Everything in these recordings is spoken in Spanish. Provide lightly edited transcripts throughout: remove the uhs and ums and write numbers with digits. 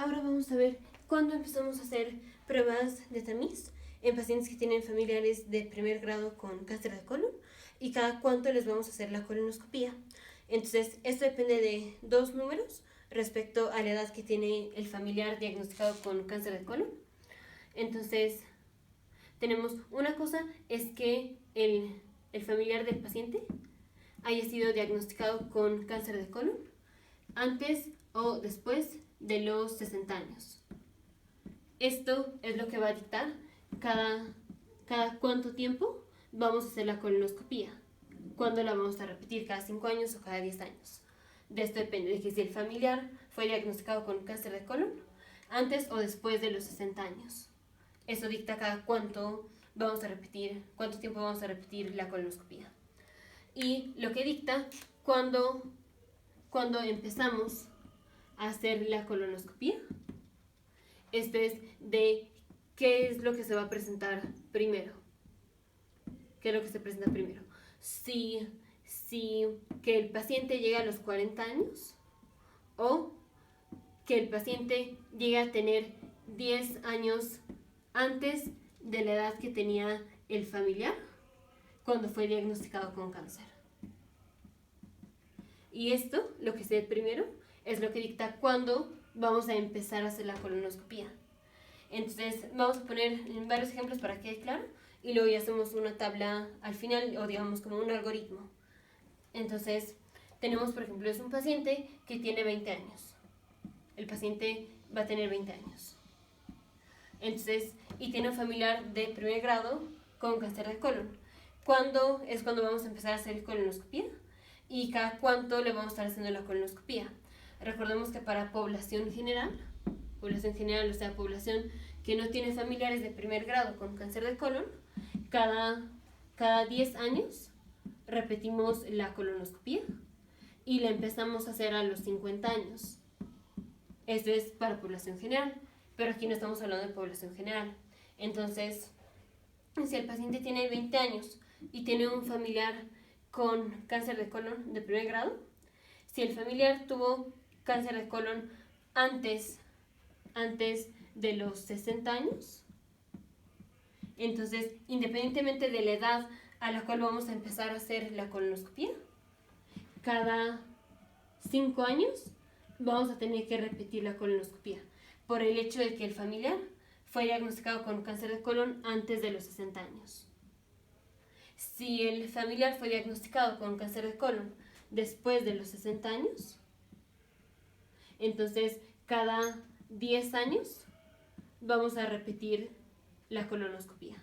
Ahora vamos a ver cuándo empezamos a hacer pruebas de tamiz en pacientes que tienen familiares de primer grado con cáncer de colon y cada cuánto les vamos a hacer la colonoscopia. Entonces, esto depende de dos números respecto a la edad que tiene el familiar diagnosticado con cáncer de colon. Entonces, tenemos una cosa, es que el familiar del paciente haya sido diagnosticado con cáncer de colon antes o después de los 60 años. Esto es lo que va a dictar cada cuánto tiempo vamos a hacer la colonoscopia, cuándo la vamos a repetir, cada 5 años o cada 10 años. De esto depende de que si el familiar fue diagnosticado con cáncer de colon antes o después de los 60 años. Eso dicta cada cuánto vamos a repetir, cuánto tiempo vamos a repetir la colonoscopia. Y lo que dicta cuando empezamos a hacer la colonoscopia, esto es de qué es lo que se va a presentar primero. ¿Qué es lo que se presenta primero? Si que el paciente llegue a los 40 años o que el paciente llegue a tener 10 años antes de la edad que tenía el familiar cuando fue diagnosticado con cáncer. Y esto, lo que se ve primero, es lo que dicta cuándo vamos a empezar a hacer la colonoscopia. Entonces, vamos a poner varios ejemplos para que quede claro y luego ya hacemos una tabla al final o digamos como un algoritmo. Entonces, tenemos, por ejemplo, es un paciente que tiene 20 años. El paciente va a tener 20 años. Entonces, y tiene un familiar de primer grado con cáncer de colon. ¿Cuándo es cuando vamos a empezar a hacer colonoscopia? Y cada cuánto le vamos a estar haciendo la colonoscopia. Recordemos que para población general, o sea, población que no tiene familiares de primer grado con cáncer de colon, cada 10 años repetimos la colonoscopia y la empezamos a hacer a los 50 años. Esto es para población general, pero aquí no estamos hablando de población general. Entonces, si el paciente tiene 20 años y tiene un familiar con cáncer de colon de primer grado, si el familiar tuvo cáncer de colon antes de los 60 años, entonces, independientemente de la edad a la cual vamos a empezar a hacer la colonoscopia, cada 5 años vamos a tener que repetir la colonoscopia por el hecho de que el familiar fue diagnosticado con cáncer de colon antes de los 60 años. Si el familiar fue diagnosticado con cáncer de colon después de los 60 años, entonces cada 10 años vamos a repetir la colonoscopia.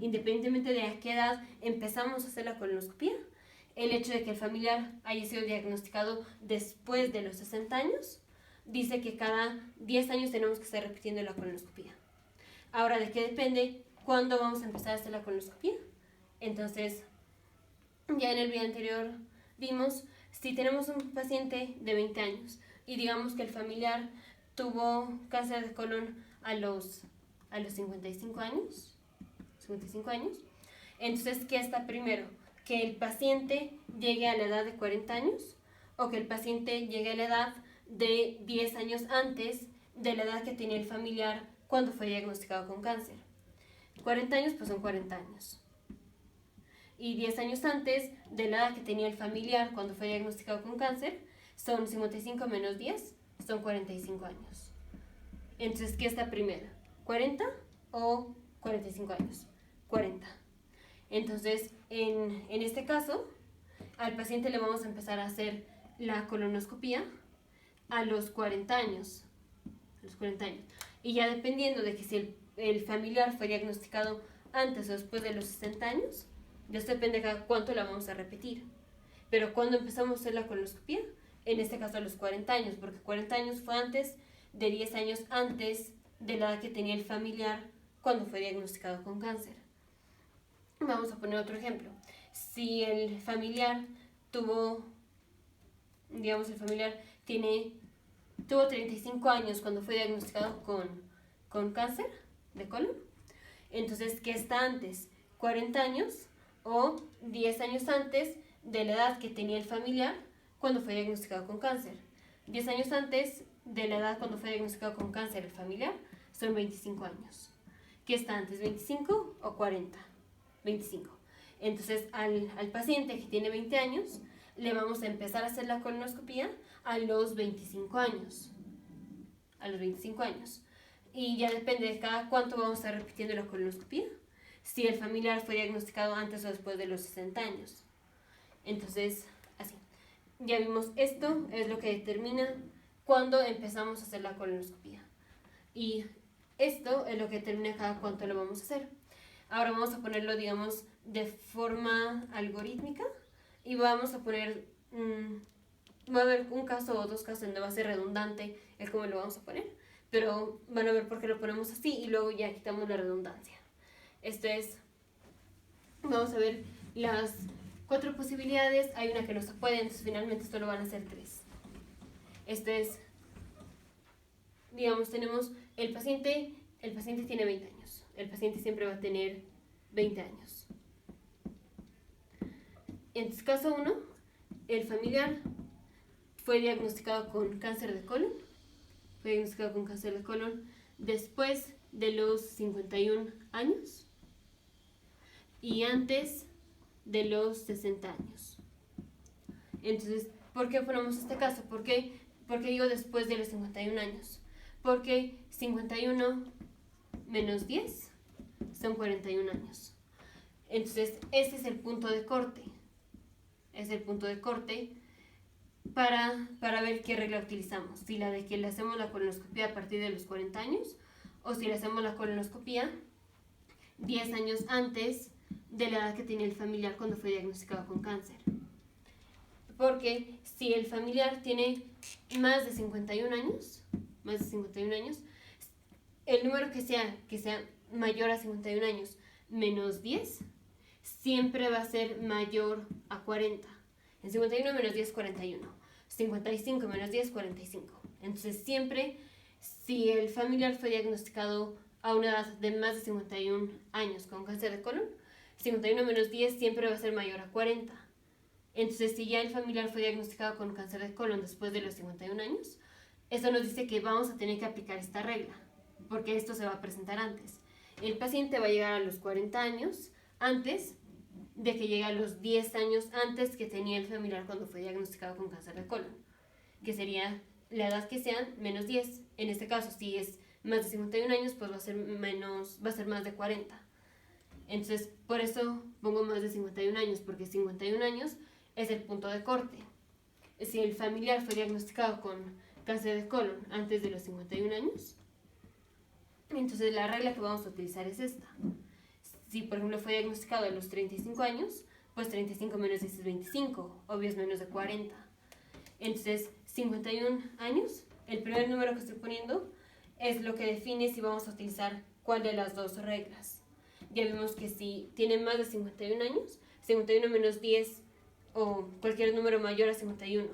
Independientemente de a qué edad empezamos a hacer la colonoscopia, el hecho de que el familiar haya sido diagnosticado después de los 60 años dice que cada 10 años tenemos que estar repitiendo la colonoscopia. Ahora, ¿de qué depende cuándo vamos a empezar a hacer la colonoscopia? Entonces, ya en el video anterior vimos, si tenemos un paciente de 20 años y digamos que el familiar tuvo cáncer de colon a los 55 años, entonces, ¿qué está primero? ¿Que el paciente llegue a la edad de 40 años o que el paciente llegue a la edad de 10 años antes de la edad que tenía el familiar cuando fue diagnosticado con cáncer? 40 años, pues son 40 años. Y 10 años antes de la edad que tenía el familiar cuando fue diagnosticado con cáncer, son 55 menos 10, son 45 años. Entonces, ¿qué está primero? ¿40 o 45 años? 40. Entonces, en este caso, al paciente le vamos a empezar a hacer la colonoscopia a los 40 años. Y ya dependiendo de que si el familiar fue diagnosticado antes o después de los 60 años, de esto depende de cuánto la vamos a repetir. Pero cuando empezamos a hacer la colonoscopia, en este caso a los 40 años, porque 40 años fue antes de 10 años antes de la edad que tenía el familiar cuando fue diagnosticado con cáncer. Vamos a poner otro ejemplo. Si el familiar tuvo 35 años cuando fue diagnosticado con cáncer de colon, entonces, ¿qué está antes? ¿40 años o 10 años antes de la edad que tenía el familiar cuando fue diagnosticado con cáncer? 10 años antes de la edad cuando fue diagnosticado con cáncer familiar son 25 años. ¿Qué está antes, 25 o 40? 25. Entonces al paciente que tiene 20 años le vamos a empezar a hacer la colonoscopia a los 25 años. A los 25 años. Y ya depende de cada cuánto vamos a estar repitiendo la colonoscopia. Si el familiar fue diagnosticado antes o después de los 60 años. Entonces, así. Ya vimos, esto es lo que determina cuándo empezamos a hacer la colonoscopia. Y esto es lo que determina cada cuánto lo vamos a hacer. Ahora vamos a ponerlo, digamos, de forma algorítmica. Y vamos a poner, va a haber un caso o dos casos donde va a ser redundante el cómo lo vamos a poner. Pero van a ver por qué lo ponemos así y luego ya quitamos la redundancia. Esto es, vamos a ver las 4 posibilidades, hay una que no se puede, entonces finalmente solo van a ser 3. Esto es, digamos, tenemos el paciente tiene 20 años, el paciente siempre va a tener 20 años. En caso 1, el familiar fue diagnosticado con cáncer de colon, después de los 51 años y antes de los 60 años. Entonces, ¿por qué ponemos este caso? ¿Por qué digo después de los 51 años? Porque 51 menos 10 son 41 años. Entonces, este es el punto de corte. Es el punto de corte para ver qué regla utilizamos. Si la de que le hacemos la colonoscopia a partir de los 40 años o si le hacemos la colonoscopia 10 años antes de la edad que tenía el familiar cuando fue diagnosticado con cáncer. Porque si el familiar tiene más de 51 años, el número que sea mayor a 51 años menos 10, siempre va a ser mayor a 40. En 51 menos 10, 41. 55 menos 10, 45. Entonces siempre, si el familiar fue diagnosticado a una edad de más de 51 años con cáncer de colon, 51 menos 10 siempre va a ser mayor a 40. Entonces, si ya el familiar fue diagnosticado con cáncer de colon después de los 51 años, eso nos dice que vamos a tener que aplicar esta regla, porque esto se va a presentar antes. El paciente va a llegar a los 40 años antes de que llegue a los 10 años antes que tenía el familiar cuando fue diagnosticado con cáncer de colon, que sería la edad que sean menos 10. En este caso, si es más de 51 años, pues va a ser más de 40. Entonces, por eso pongo más de 51 años, porque 51 años es el punto de corte. Si el familiar fue diagnosticado con cáncer de colon antes de los 51 años, entonces la regla que vamos a utilizar es esta. Si, por ejemplo, fue diagnosticado a los 35 años, pues 35 menos 10 es 25, obvio es menos de 40. Entonces, 51 años, el primer número que estoy poniendo es lo que define si vamos a utilizar cuál de las dos reglas. Ya vimos que si tiene más de 51 años, 51 menos 10 o cualquier número mayor a 51,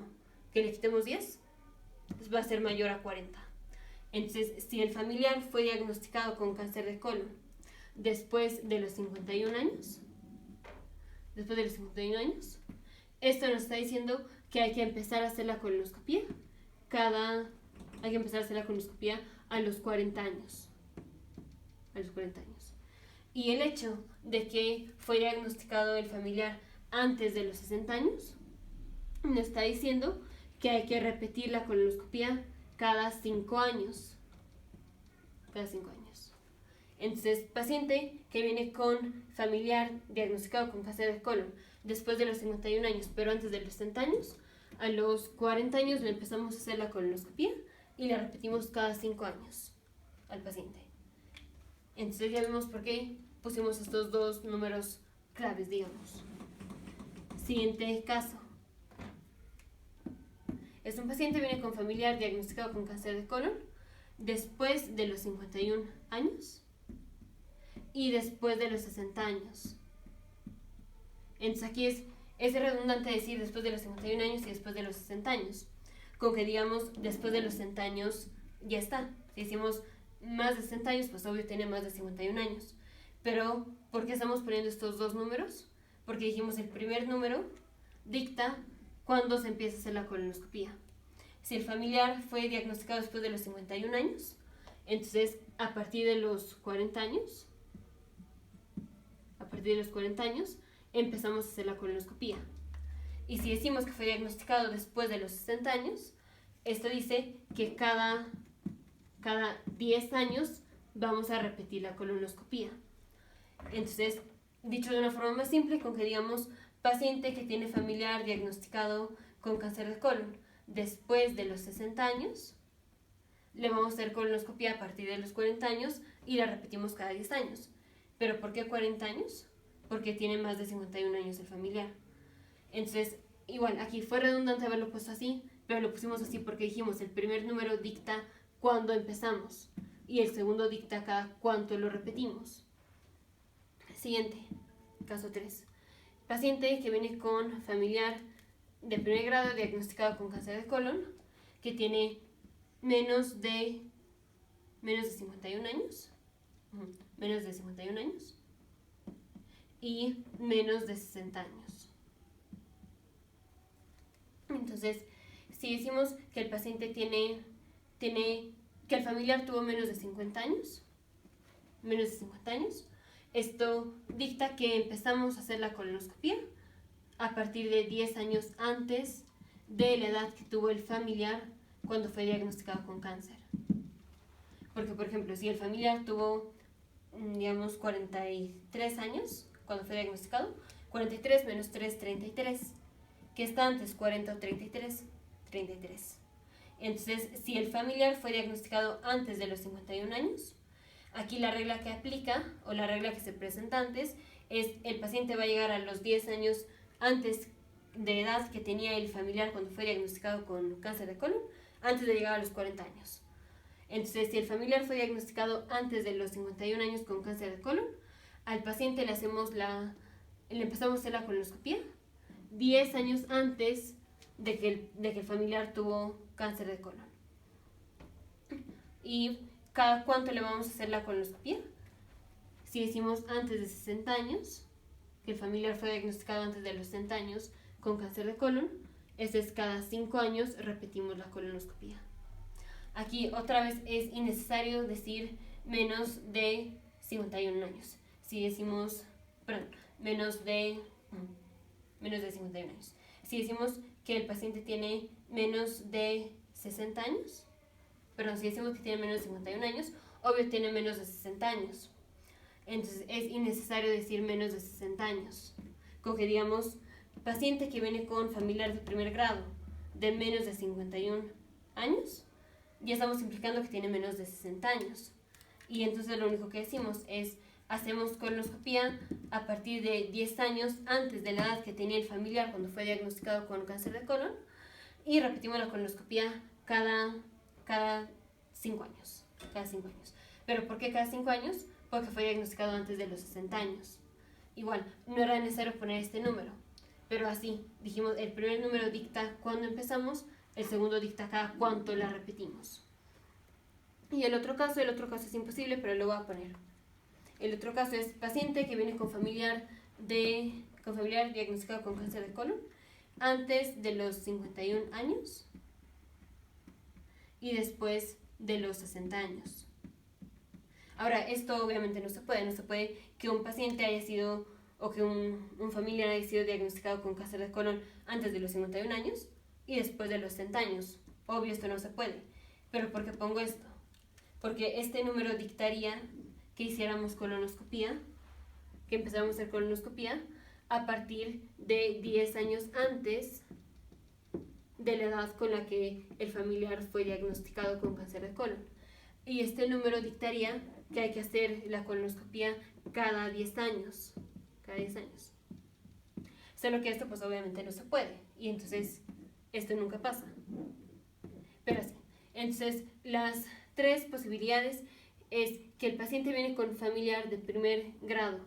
que le quitemos 10, pues va a ser mayor a 40. Entonces, si el familiar fue diagnosticado con cáncer de colon después de los 51 años, esto nos está diciendo que hay que empezar a hacer la colonoscopia a los 40 años. Y el hecho de que fue diagnosticado el familiar antes de los 60 años nos está diciendo que hay que repetir la colonoscopia cada 5 años. Entonces, paciente que viene con familiar diagnosticado con cáncer de colon después de los 51 años, pero antes de los 60 años, a los 40 años le empezamos a hacer la colonoscopia y la repetimos cada 5 años al paciente. Entonces ya vemos por qué pusimos estos dos números claves, digamos. Siguiente caso. Es un paciente que viene con familiar diagnosticado con cáncer de colon después de los 51 años y después de los 60 años. Entonces aquí es redundante decir después de los 51 años y después de los 60 años. Con que digamos después de los 60 años ya está. Si decimos más de 60 años, pues obvio tiene más de 51 años. Pero, ¿por qué estamos poniendo estos dos números? Porque dijimos el primer número dicta cuándo se empieza a hacer la colonoscopia. si el familiar fue diagnosticado después de los 51 años, entonces a partir de los 40 años, empezamos a hacer la colonoscopía. Y si decimos que fue diagnosticado después de los 60 años, esto dice que cada 10 años vamos a repetir la colonoscopía. Entonces, dicho de una forma más simple, con que digamos paciente que tiene familiar diagnosticado con cáncer de colon después de los 60 años, le vamos a hacer colonoscopía a partir de los 40 años y la repetimos cada 10 años. ¿Pero por qué 40 años? Porque tiene más de 51 años el familiar. Entonces, igual, aquí fue redundante haberlo puesto así, pero lo pusimos así porque dijimos, el primer número dicta cuándo empezamos y el segundo dicta cada cuánto lo repetimos. Siguiente, caso 3. Paciente que viene con familiar de primer grado diagnosticado con cáncer de colon, que tiene menos de 51 años, y menos de 60 años. Entonces, si decimos que el paciente que el familiar tuvo menos de 50 años, esto dicta que empezamos a hacer la colonoscopia a partir de 10 años antes de la edad que tuvo el familiar cuando fue diagnosticado con cáncer. Porque, por ejemplo, si el familiar tuvo, digamos, 43 años cuando fue diagnosticado, 43 menos 3, 33. ¿Qué está antes? 40 o 33. 33. Entonces, si el familiar fue diagnosticado antes de los 51 años, aquí la regla que aplica, o la regla que se presenta antes, es el paciente va a llegar a los 10 años antes de edad que tenía el familiar cuando fue diagnosticado con cáncer de colon, antes de llegar a los 40 años. Entonces, si el familiar fue diagnosticado antes de los 51 años con cáncer de colon, al paciente le empezamos a hacer la colonoscopia 10 años antes de que el familiar tuvo cáncer de colon. ¿Y cada cuánto le vamos a hacer la colonoscopia? Si decimos antes de 60 años, que el familiar fue diagnosticado antes de los 60 años con cáncer de colon, ese es cada 5 años repetimos la colonoscopia. Aquí otra vez es innecesario decir menos de 51 años. Si decimos, menos de 51 años. Si decimos que el paciente tiene menos de 60 años, si decimos que tiene menos de 51 años, obvio tiene menos de 60 años. Entonces es innecesario decir menos de 60 años. Con que digamos, paciente que viene con familiar de primer grado de menos de 51 años, ya estamos implicando que tiene menos de 60 años. Y entonces lo único que decimos es, hacemos colonoscopia a partir de 10 años antes de la edad que tenía el familiar cuando fue diagnosticado con cáncer de colon, y repetimos la colonoscopia cada 5 años. ¿Pero por qué cada 5 años? Porque fue diagnosticado antes de los 60 años. Igual, no era necesario poner este número, pero así, dijimos, el primer número dicta cuándo empezamos, el segundo dicta cada cuánto la repetimos. Y el otro caso es imposible, pero lo voy a poner. El otro caso es paciente que viene con familiar diagnosticado con cáncer de colon antes de los 51 años y después de los 60 años. Ahora, esto obviamente no se puede que un paciente haya sido, o que un familiar haya sido diagnosticado con cáncer de colon antes de los 51 años y después de los 60 años. Obvio, esto no se puede. ¿Pero por qué pongo esto? Porque este número dictaría que hiciéramos colonoscopía, que empezáramos a hacer colonoscopía a partir de 10 años antes de la edad con la que el familiar fue diagnosticado con cáncer de colon. Y este número dictaría que hay que hacer la colonoscopia cada 10 años. Solo que esto pues obviamente no se puede, y entonces esto nunca pasa. Pero sí, entonces las 3 posibilidades es que el paciente viene con familiar de primer grado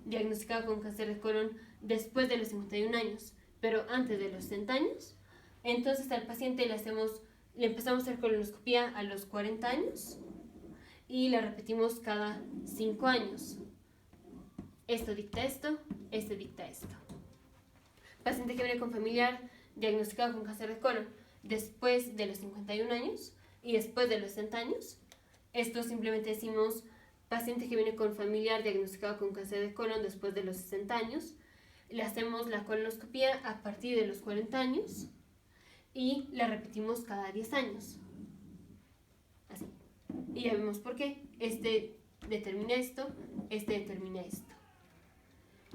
diagnosticado con cáncer de colon después de los 51 años, pero antes de los 60 años. Entonces al paciente le empezamos a hacer colonoscopia a los 40 años y la repetimos cada 5 años. Esto dicta esto, este dicta esto. Paciente que viene con familiar diagnosticado con cáncer de colon después de los 51 años y después de los 60 años. Esto simplemente decimos paciente que viene con familiar diagnosticado con cáncer de colon después de los 60 años. Le hacemos la colonoscopia a partir de los 40 años y la repetimos cada 10 años. Así. Y ya vemos por qué. Este determina esto, este determina esto.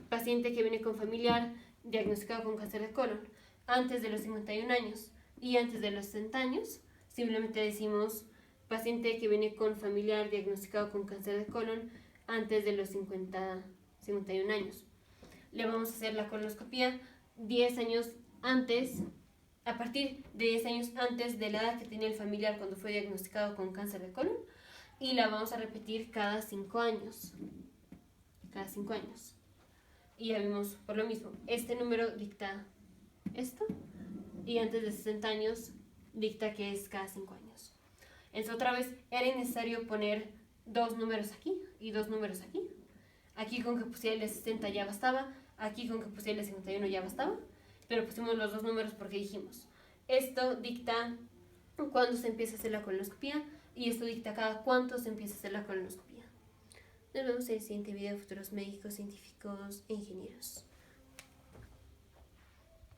Paciente que viene con familiar diagnosticado con cáncer de colon antes de los 51 años y antes de los 60 años, simplemente decimos paciente que viene con familiar diagnosticado con cáncer de colon antes de los 51 años. Le vamos a hacer la colonoscopia 10 años antes, a partir de 10 años antes de la edad que tenía el familiar cuando fue diagnosticado con cáncer de colon, y la vamos a repetir cada 5 años. Cada 5 años. Y ya vimos por lo mismo, este número dicta esto, y antes de 60 años dicta que es cada 5 años. Entonces otra vez era innecesario poner 2 números aquí y 2 números aquí. Aquí con que pusiera el de 60 ya bastaba, aquí con que pusiera el de 51 ya bastaba, pero pusimos los 2 números porque dijimos, esto dicta cuándo se empieza a hacer la colonoscopia y esto dicta cada cuánto se empieza a hacer la colonoscopia. Nos vemos en el siguiente video, futuros médicos, científicos e ingenieros.